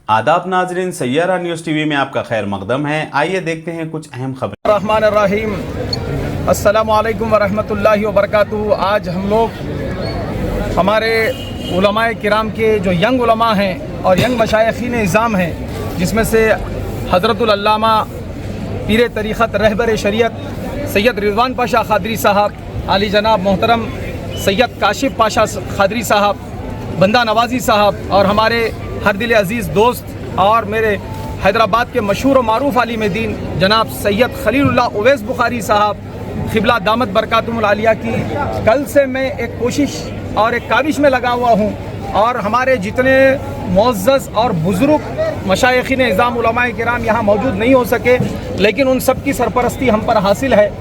आदाब नाजरीन, Saiyaara news TV में आपका खैर मकदम है। आइए देखते हैं कुछ अहम खबरें। रहमान रहीम, अस्सलामु अलैकुम वरहमतुल्लाहि वबरकातुहू। आज हम लोग हमारे उलमाए किराम के जो यंग उलमा हैं और यंग मशाइखीन इज़ाम हैं, जिसमें से हज़रतुल अल्लामा पीर तरीक़त रहबर शरीयत सैयद रिज़वान पाशा ख़ादरी साहब, आली जनाब मोहतरम सैयद काशिफ पाशा ख़ादरी साहब, बंदा नवाज़ी साहब और हमारे हर दिल अज़ीज़ दोस्त और मेरे हैदराबाद के मशहूर व मारूफ आलिम दीन जनाब सैयद खलीलुल्लाह उवैस बुखारी साहब क़िबला दामत बरकातुहुल आलिया की कल से मैं एक कोशिश और एक काविश में लगा हुआ हूँ। और हमारे जितने मुअज़्ज़ज़ और बुज़ुर्ग मशाइखीन इज़ाम उलमाए किराम यहाँ मौजूद नहीं हो सके, लेकिन उन सब की सरपरस्ती हम पर हासिल है।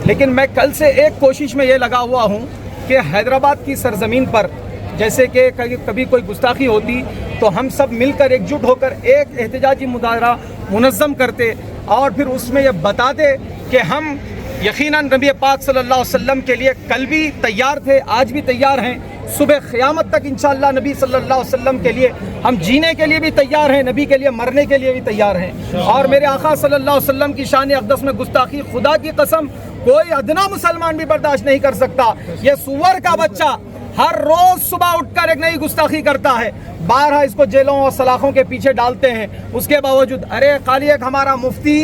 लेकिन मैं कल से एक कोशिश में ये लगा हुआ हूँ कि हैदराबाद की सरज़मीन पर जैसे कि कभी कोई गुस्ताखी होती तो हम सब मिलकर एकजुट होकर एक एहतजाजी मुजाहरा मुनज़्ज़म करते और फिर उसमें ये बताते कि हम यकीनन नबी पाक सल्लल्लाहु अलैहि वसल्लम के लिए कल भी तैयार थे, आज भी तैयार हैं, सुबह क़यामत तक इंशाअल्लाह नबी सल्लल्लाहु अलैहि वसल्लम के लिए हम जीने के लिए भी तैयार हैं, नबी के लिए मरने के लिए भी तैयार हैं। और मेरे आका सल्लल्लाहु अलैहि वसल्लम की शान अक़दस में गुस्ताखी खुदा की कसम कोई अदना मुसलमान भी बर्दाश्त नहीं कर सकता। ये सुअर का बच्चा हर रोज सुबह उठकर एक नई गुस्ताखी करता है, बारहा इसको जेलों और सलाखों के पीछे डालते हैं। उसके बावजूद अरे खाली एक हमारा मुफ्ती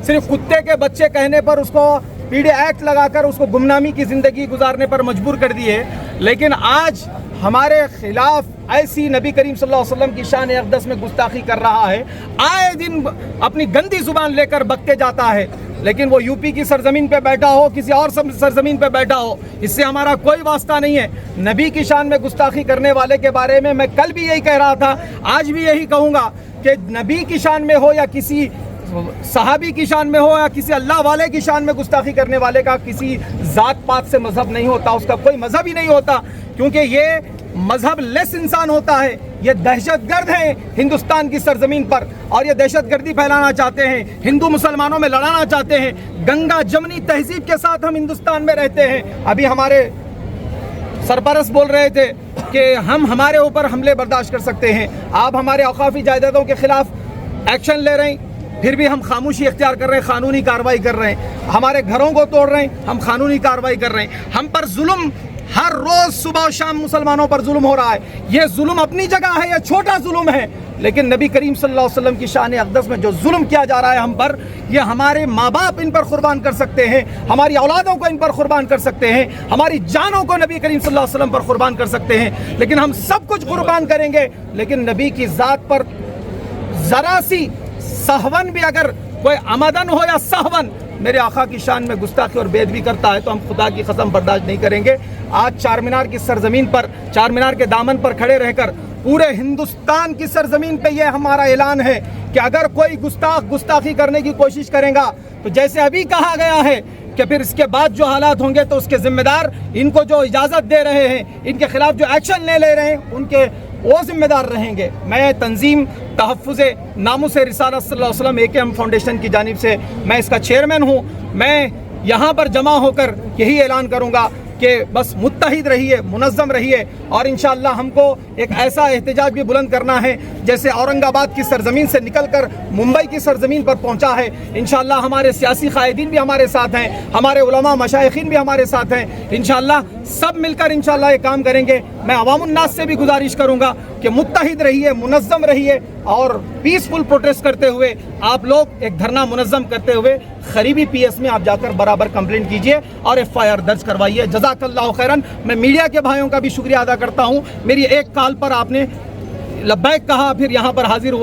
सिर्फ कुत्ते के बच्चे कहने पर उसको पीडी एक्ट लगाकर उसको गुमनामी की ज़िंदगी गुजारने पर मजबूर कर दिए। लेकिन आज हमारे खिलाफ ऐसी नबी करीम सल्लल्लाहु अलैहि वसल्लम की शान अक़दस में गुस्ताखी कर रहा है, आए दिन अपनी गंदी ज़ुबान लेकर बकते जाता है। लेकिन वो यूपी की सरजमीन पे बैठा हो, किसी और सरजमीन पे बैठा हो, इससे हमारा कोई वास्ता नहीं है। नबी की शान में गुस्ताखी करने वाले के बारे में मैं कल भी यही कह रहा था, आज भी यही कहूँगा कि नबी की शान में हो या किसी सहाबी की शान में हो या किसी अल्लाह वाले की शान में गुस्ताखी करने वाले का किसी ज़ात पात से मज़हब नहीं होता, उसका कोई मज़हब ही नहीं होता, क्योंकि ये मज़हब लेस इंसान होता है। ये दहशतगर्द हैं हिंदुस्तान की सरजमीन पर और ये दहशतगर्दी फैलाना चाहते हैं, हिंदू मुसलमानों में लड़ाना चाहते हैं। गंगा जमनी तहजीब के साथ हम हिंदुस्तान में रहते हैं। अभी हमारे सरपरस्त बोल रहे थे कि हम हमारे ऊपर हमले बर्दाश्त कर सकते हैं, आप हमारे औकाफी जायदादों के ख़िलाफ़ एक्शन ले रहे हैं, फिर भी हम खामोशी इख्तियार कर रहे हैं, क़ानूनी कार्रवाई कर रहे हैं। हमारे घरों को तोड़ रहे हैं, हम क़ानूनी कार्रवाई कर रहे हैं। हम पर जुल्म हर रोज़ सुबह शाम मुसलमानों पर जुल्म हो रहा है। ये जुल्म अपनी जगह है, ये छोटा जुल्म है, लेकिन नबी करीम सल्लल्लाहु अलैहि वसल्लम की शान अक़दस में जो जुल्म किया जा रहा है हम पर, ये हमारे माँ बाप इन पर कुर्बान कर सकते हैं, हमारी औलादों को इन पर कुर्बान कर सकते हैं, हमारी जानों को नबी करीम सल्लल्लाहु अलैहि वसल्लम पर कुर्बान कर सकते हैं। लेकिन हम सब कुछ कुर्बान करेंगे, लेकिन नबी की ज़ात पर ज़रा सी सहवन भी अगर कोई आमदन हो या सहवन मेरे आका की शान में गुस्ताखी और बेदबी करता है तो हम खुदा की कसम बर्दाश्त नहीं करेंगे। आज चार मीनार की सरजमीन पर, चार मीनार के दामन पर खड़े रहकर पूरे हिंदुस्तान की सरजमीन पे ये हमारा ऐलान है कि अगर कोई गुस्ताखी करने की कोशिश करेगा तो जैसे अभी कहा गया है कि फिर इसके बाद जो हालात होंगे तो उसके ज़िम्मेदार इनको जो इजाज़त दे रहे हैं, इनके खिलाफ जो एक्शन ले रहे हैं, उनके वो ज़िम्मेदार रहेंगे। मैं तंजीम तहफ़्फ़ुज़े नामुस रिसालत सल्लल्लाहु अलैहि वसल्लम AKM फाउंडेशन की जानिब से मैं इसका चेयरमैन हूँ। मैं यहाँ पर जमा होकर यही ऐलान करूँगा कि बस मुत्तहिद रहिए, मुनज़्ज़म रहिए और इंशाअल्लाह हमको एक ऐसा एहतजाज भी बुलंद करना है जैसे औरंगाबाद की सरजमीन से निकलकर मुंबई की सरजमीन पर पहुंचा है। इंशाअल्लाह हमारे सियासी कायदीन भी हमारे साथ हैं, हमारे उलमा मशाइखीन भी हमारे साथ हैं। इंशाअल्लाह सब मिलकर इंशाअल्लाह ये काम करेंगे। मैं अवामुन्नास से भी गुजारिश करूँगा कि मुत्तहिद रहिए, मुनज़्ज़म रहिए और पीसफुल प्रोटेस्ट करते हुए आप लोग एक धरना मुनज़्ज़म करते हुए करीबी PS में आप जाकर बराबर कंप्लेंट कीजिए और FIR दर्ज करवाइए। जज़ाकल्लाहु खैरन। मैं मीडिया के भाइयों का भी शुक्रिया अदा करता हूँ, मेरी एक कॉल पर आपने लब्बैक कहा, फिर यहाँ पर हाजिर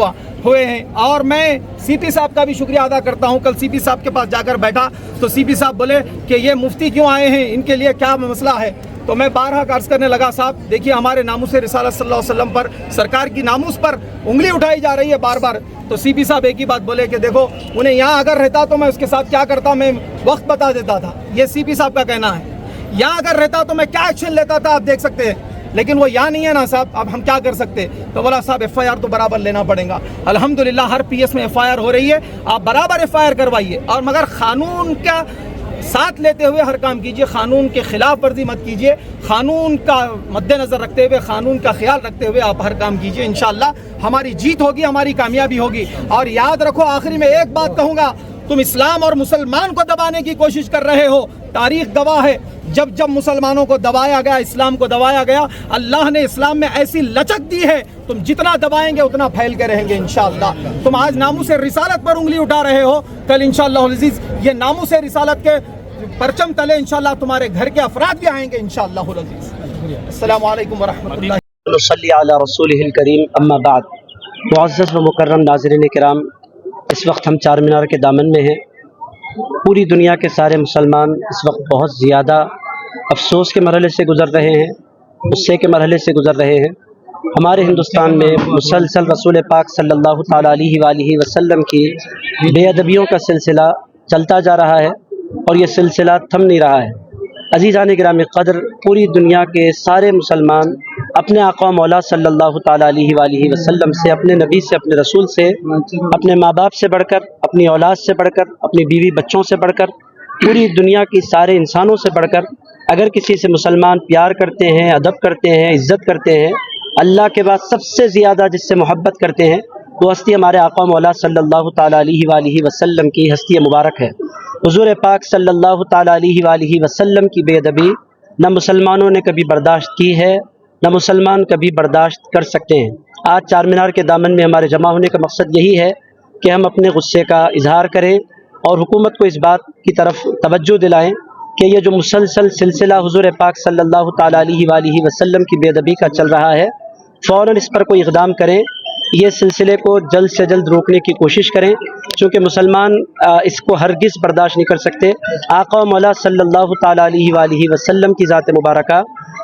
हुए हैं। और मैं CP साहब का भी शुक्रिया अदा करता हूँ। कल CP साहब के पास जाकर बैठा तो CP साहब बोले कि ये मुफ्ती क्यों आए हैं, इनके लिए क्या मसला है। तो मैं बारहा अर्ज करने लगा, साहब देखिए हमारे नामूस रिसालत सल्लल्लाहु अलैहि वसल्लम पर, सरकार की नामूस पर उंगली उठाई जा रही है बार बार। तो CP साहब एक ही बात बोले कि देखो उन्हें यहाँ अगर रहता तो मैं उसके साथ क्या करता, मैं वक्त बता देता था। ये CP साहब का कहना है। यहाँ अगर रहता तो मैं क्या एक्शन लेता था आप देख सकते हैं, लेकिन वो यहाँ नहीं है ना साहब, अब हम क्या कर सकते। तो बोला साहब FIR तो बराबर लेना पड़ेगा। अल्हम्दुलिल्लाह हर PS में FIR हो रही है, आप बराबर FIR करवाइए और मगर कानून का ساتھ لیتے ہوئے ہر کام کیجیے، قانون کے خلاف ورزی مت کیجیے، قانون کا مد نظر رکھتے ہوئے، قانون کا خیال رکھتے ہوئے آپ ہر کام کیجیے، انشاءاللہ ہماری جیت ہوگی، ہماری کامیابی ہوگی۔ اور یاد رکھو، آخری میں ایک بات کہوں گا، تم اسلام اور مسلمان کو دبانے کی کوشش کر رہے ہو، تاریخ گواہ ہے جب جب مسلمانوں کو دبایا گیا، اسلام کو دبایا گیا، اللہ نے اسلام میں ایسی لچک دی ہے، تم جتنا دبائیں گے اتنا پھیل کے رہیں گے انشاءاللہ۔ تم آج ناموس رسالت پر انگلی اٹھا رہے ہو، کل انشاءاللہ العزیز یہ ناموس رسالت کے پرچم تلے انشاءاللہ تمہارے گھر کے افراد بھی آئیں گے انشاءاللہ العزیز۔ السلام علیکم ورحمۃ اللہ۔ نصلی علی رسولہ الکریم، اما بعد۔ معزز و مکرم ناظرین کرام، اس وقت ہم چار مینار کے دامن میں ہیں۔ پوری دنیا کے سارے مسلمان اس وقت بہت زیادہ افسوس کے مرحلے سے گزر رہے ہیں، غصے کے مرحلے سے گزر رہے ہیں۔ ہمارے ہندوستان میں مسلسل رسول پاک صلی اللہ تعالیٰ علیہ وآلہ وسلم کی بے ادبیوں کا سلسلہ چلتا جا رہا ہے اور یہ سلسلہ تھم نہیں رہا ہے۔ عزیزان گرامی قدر، پوری دنیا کے سارے مسلمان اپنے آقا و مولا صلی اللہ تعالیٰ علیہ وآلہ وسلم سے، اپنے نبی سے، اپنے رسول سے، اپنے ماں باپ سے بڑھ کر، اپنی اولاد سے بڑھ کر، اپنی بیوی بچوں سے بڑھ کر، پوری دنیا کی سارے انسانوں سے بڑھ کر اگر کسی سے مسلمان پیار کرتے ہیں، ادب کرتے ہیں، عزت کرتے ہیں، اللہ کے بعد سب سے زیادہ جس سے محبت کرتے ہیں، وہ ہستی ہمارے آقا و مولا صلی اللہ تعالیٰ علیہ وآلہ وسلم کی ہستی مبارک ہے۔ حضور پاک صلی اللہ تعالیٰ علیہ وآلہ وسلم کی بے ادبی نہ مسلمانوں نے کبھی برداشت کی ہے، نہ مسلمان کبھی برداشت کر سکتے ہیں۔ آج چار مینار کے دامن میں ہمارے جمع ہونے کا مقصد یہی ہے کہ ہم اپنے غصے کا اظہار کریں اور حکومت کو اس بات کی طرف توجہ دلائیں کہ یہ جو مسلسل سلسلہ حضور پاک صلی اللہ تعالیٰ علیہ وآلہ وسلم کی بے ادبی کا چل رہا ہے، فوراً اس پر کوئی اقدام کریں، یہ سلسلے کو جلد سے جلد روکنے کی کوشش کریں، چونکہ مسلمان اس کو ہرگز برداشت نہیں کر سکتے۔ آقا و مولا صلی اللہ تعالیٰ علیہ وآلہ وسلم کی ذات مبارکہ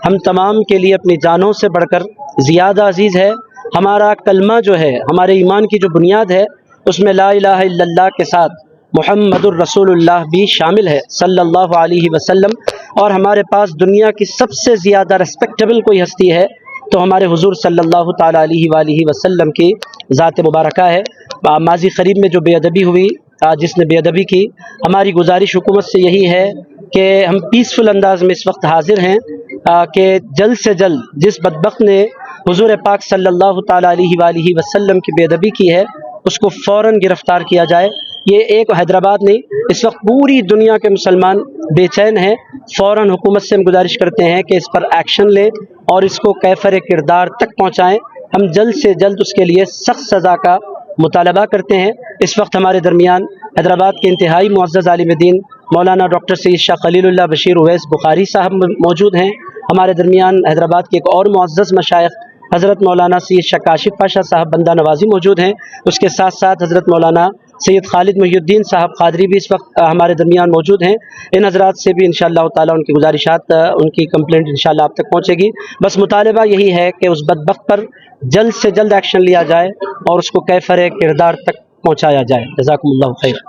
ہم تمام کے لیے اپنی جانوں سے بڑھ کر زیادہ عزیز ہے۔ ہمارا کلمہ جو ہے، ہمارے ایمان کی جو بنیاد ہے، اس میں لا الہ الا اللہ کے ساتھ محمد الرسول اللہ بھی شامل ہے صلی اللہ علیہ وسلم، اور ہمارے پاس دنیا کی سب سے زیادہ ریسپیکٹیبل کوئی ہستی ہے تو ہمارے حضور صلی اللہ تعالیٰ علیہ وآلہ وسلم کی ذات مبارکہ ہے۔ ماضی قریب میں جو بے ادبی ہوئی، جس نے بے ادبی کی، ہماری گزارش حکومت سے یہی ہے کہ ہم پیسفل انداز میں اس وقت حاضر ہیں کہ جلد سے جلد جس بدبخت نے حضور پاک صلی اللہ تعالیٰ علیہ وآلہ وسلم کی بے ادبی کی ہے، اس کو فوراً گرفتار کیا جائے۔ یہ ایک حیدرآباد نہیں، اس وقت پوری دنیا کے مسلمان بے چین ہیں۔ فوراً حکومت سے ہم گزارش کرتے ہیں کہ اس پر ایکشن لے اور اس کو کیفر کردار تک پہنچائیں۔ ہم جلد سے جلد اس کے لیے سخت سزا کا مطالبہ کرتے ہیں۔ اس وقت ہمارے درمیان حیدرآباد کے انتہائی معزز عالم دین مولانا ڈاکٹر سید شاہ خلیل اللہ بشیر اویس بخاری صاحب موجود ہیں۔ ہمارے درمیان حیدرآباد کے ایک اور معزز مشائخ حضرت مولانا سید شاہ کاشف پاشا صاحب بندہ نوازی موجود ہیں۔ اس کے ساتھ ساتھ حضرت مولانا سید خالد محی الدین صاحب قادری بھی اس وقت ہمارے درمیان موجود ہیں۔ ان حضرات سے بھی انشاءاللہ تعالیٰ ان کی گزارشات، ان کی کمپلینٹ انشاءاللہ آپ تک پہنچے گی۔ بس مطالبہ یہی ہے کہ اس بدبخت پر جلد سے جلد ایکشن لیا جائے اور اس کو کیفر کردار تک پہنچایا جائے۔ جزاکم اللہ خیر۔